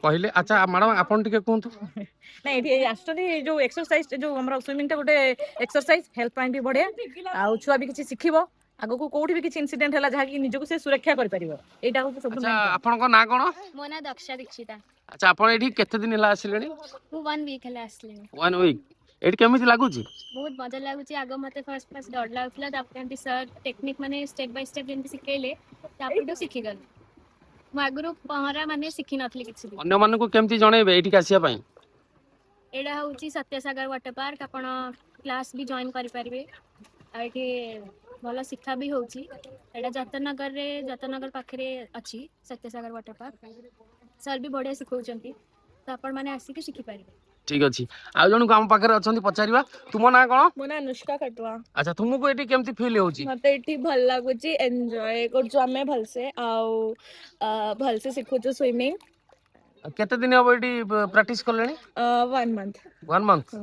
कहले अच्छा मैडम आपन टिके कहतु ना ये आसुँच जो एक्सरसाइज जो हमारा स्विमिंग गोटे एक्सरसाइज हेल्थ पाइन भी बढ़िया आउ छुआ भी किसी शिखिबो आगो को कोठी भी किसी इंसिडेंट होला जहा कि निजको से सुरक्षा कर परिबो एटा हो सब अच्छा आपन को ना कोन मो ना दक्षा दीक्षिता अच्छा आपन एठी केते दिन हला आसिलेनी मु 1 वीक हला आसलेनी 1 वीक एठी केमिति लागुची बहुत मजा लागुची आगो मते फर्स्ट डर लागुतला तापरे सर टेक्निक माने स्टेप बाय स्टेप जेंति सिखेले तापरे तो सिखि गल मु आगरो पहरा माने सिखि नथली किछि अन्य माने को केमिति जणेबे एठी आसिया पई एडा होची सत्यसागर वाटर पार्क आपण क्लास भी जॉइन करि परिबे आ एठी भलो शिक्षा भी होची एडा जतनगर पाखरे अछि सत्यसागर वाटर पार्क सर भी बढ़िया सिखौचंती तो आपण माने आसी के सिखि परिबे ठीक अछि आ जणु काम पाखरे अछंती पचारिबा तुम ना कोन मोना अनुष्का कटवा अच्छा तुमको एठी केमिति फील होची मते एठी भल लागुची एन्जॉय करछु हमें भल से आउ भल से सिखुछु स्विमिंग केते दिन अब एठी प्रैक्टिस करलेनी 1 मंथ 1 मंथ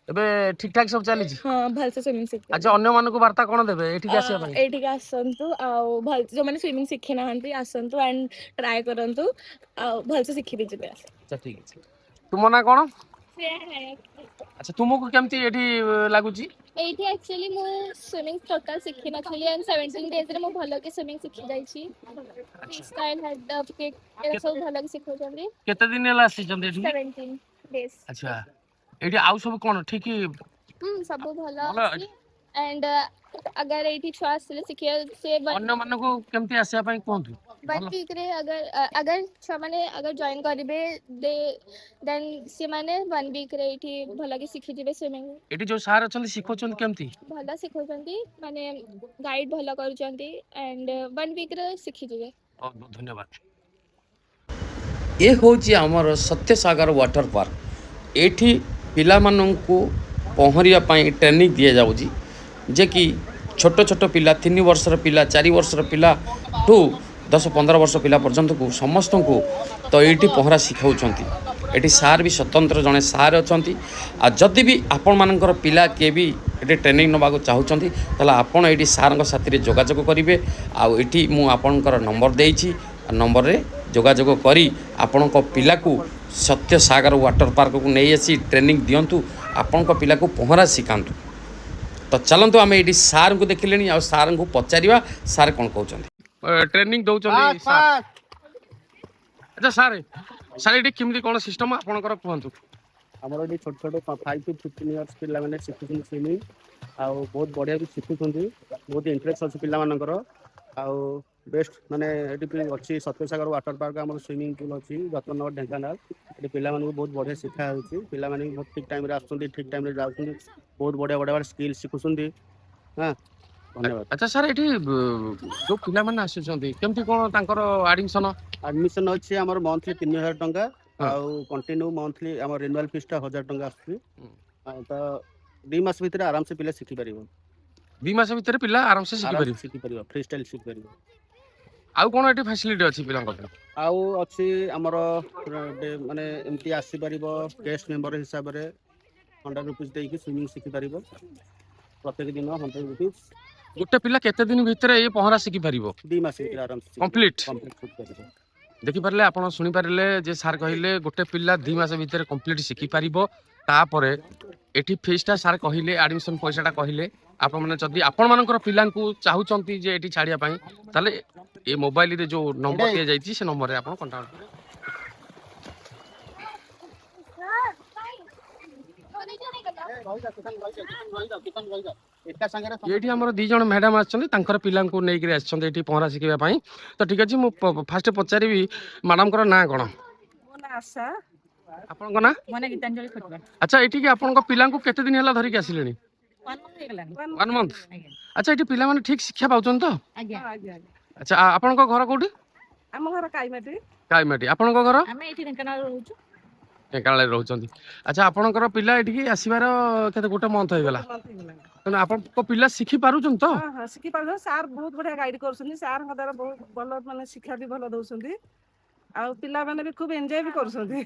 एबे ठीक ठाक सब चली छी हां भल से स्विमिंग सिख अच्छा अन्य मानको वार्ता कोन देबे एठी आसिया पई एठी आसंतु आउ भल जो माने स्विमिंग सिखे ना हंती आसंतु एंड ट्राई करंतु आउ भल से सिखि दिजबे अच्छा ठीक अछि तुम ना कोन अच्छा तुमको केमिति एठी लागुची एठी एक्चुअली मु स्विमिंग टोटल सिखि नथली एंड 17 डेज रे मु भलो के स्विमिंग सिखि जाई छी स्टाइल हेड अप के सब भलो के सिखौ जंदी केते दिन हला आसी जंदी एठी 17 डेज अच्छा एठी आउ सब कोन ठीक सब भलो अछि एंड अगर एठी छुआ से सिखिया से अन्य मानको केमिति आसिया पई कोंतु 1 वीक रे अगर छुआ माने अगर जॉइन करिवे दे देन से माने 1 वीक रे एठी भलो के सिखि जिवे स्विमिंग एठी जो सार अछंती सिखोचंती केमिति भलो सिखौचंती माने गाइड भलो करूचंती एंड 1 वीक रे सिखि जिवे बहुत बहुत धन्यवाद ये होची हमर सत्यसागर वाटर पार्क एठी पिला माननकु पहरिया पई ट्रेनिंग दिया जाउजी जे कि छोट छोट पिला 3 वर्षर पिला 4 वर्षर पिला टू 10-15 वर्ष पिला पर्यंत को समस्त को तो ये पहरा शिखाऊँच ये सार भी स्वतंत्र जड़े सार अच्छा आ जदि भी आपण मानकर पिला किए भी ये ट्रेनिंग नवाक चाहूँगी ताला आपण ये सार साथी जोगाजोग करेंगे आठी मुझर नंबर देती नंबर रे जोगाजोग करी आपण पिला को सत्यसागर वाटर पार्क को नहीं आसी ट्रेनिंग दिंतु आपण पिला को पहरा शिखातु तो चलतु आम ये सार को देखिले आ सार को पचार सार कौन कहते ट्रेनिंग दौरान सार अच्छा सार सार ये केमती कौन सिस्टम आपंकर कहतु आमर ये छोट छोट 5 to 15 इयर्स पिला माने शिखुछन स्विमिंग आ बहुत बढ़िया भी शिखुछन बहुत इंटरेस्ट अच्छे पिला मानकर आ बेस्ट माने ये अच्छी सत्यसागर वाटर पार्क आम स्विमिंग पूल अच्छी जतनगर ढेंकानाल ये पिला मानक बहुत बढ़िया शिखा होती पिला माने बहुत ठीक टाइम आसुँच ठीक टाइम जाऊँ बहुत बढ़िया बढ़िया स्किल शिखुछन हाँ धन्यवाद अच्छा सर ये जो पिला माने आसुछंती केमती कोन तांकर एडमिशन अच्छे आमर मंथली 3000 टंका आउ कंटिन्यू मंथली आम रिन्युअल फीस 1000 टंका आसुची तो 2 मास भीतर आराम से पिला शिखि परिबो 2 मास भीतर पिला आराम से शिखि परिबो फ्री स्टाइल शिखि परिबो आउ कोन एटी फैसिलिटी अछि पिला को आउ अछि हमर माने एमती आसी परिबो गेस्ट मेंबर हिसाब रे 100 रुपीस देकी स्विमिंग शिखि परिबो प्रत्येक दिन 100 रुपीस गोटे पिला केते दिन भीतर ये पहरा शिखि परिबो 2 मास भीतर आराम से कंप्लीट शिखि परिबो देखि पारले आपण सुनि पारले जे सार कहिले गोटे पिला 2 मास भीतर कंप्लीट शिखि पारिबो तापरे एठी फीसटा सार कहिले एडमिशन पैसाटा कहिले आपण माने जदी आपण मानकर पिला को चाहूचंती जे एठी छाडिया पई ताले ए मोबाइल रे जो नंबर दिया जाईची से नंबर रे आपण कांटेक्ट करें ये आमर 2 जन मैडम आछन पिला नहीं आछन पहरा शिखा तो ठीक अच्छे मुझे फास्ट पचारि मैडम ना कौन आपण ना अच्छा ये आपण पिला केते दिन है धरिक आसिले 1 मंथ अच्छा ये पिला माने ठीक शिक्षा पाउछन तो अच्छा आपण घर कोठी हम घर काईमाटी काईमाटी आपण घर हम एठी ढेंकानाल रहउछु ढेंकानाल रहउछंती अच्छा आपणकर पिला एठी आसीबार केते गोटे मंथ हो गला तो आपण को पिला शिखि पारुछन तो हां हां शिखि पारु सार बहुत बढ़िया गाइड करछन सार का द्वारा बहुत भलो माने शिक्षा भी भलो दउछंती आ पिला माने भी खूब एन्जॉय भी करछंती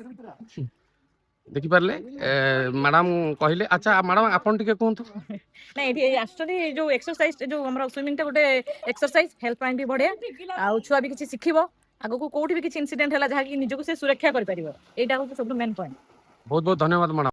देखि पारले मैडम कहले अच्छा मैडम आपन टिके कहतु ना ये आसुँच जो एक्सरसाइज जो हमारा स्विमिंग गोटे एक्सरसाइज हेल्थ पाइन भी बढ़िया आउ छुआ भी किसी शिखिबो ଆଗକୁ କୋଉଠି ବି କିଛି ଇନସିଡେଣ୍ଟ ହେଲା ଯାହାକି ନିଜକୁ ସେ ସୁରକ୍ଷା କରିପାରିବ। ଏଇଟା ହଉଛି ସବୁଠୁ ମେନ୍ ପଏଣ୍ଟ। ବହୁତ ବହୁତ ଧନ୍ୟବାଦ ମ୍ୟାଡ଼ାମ।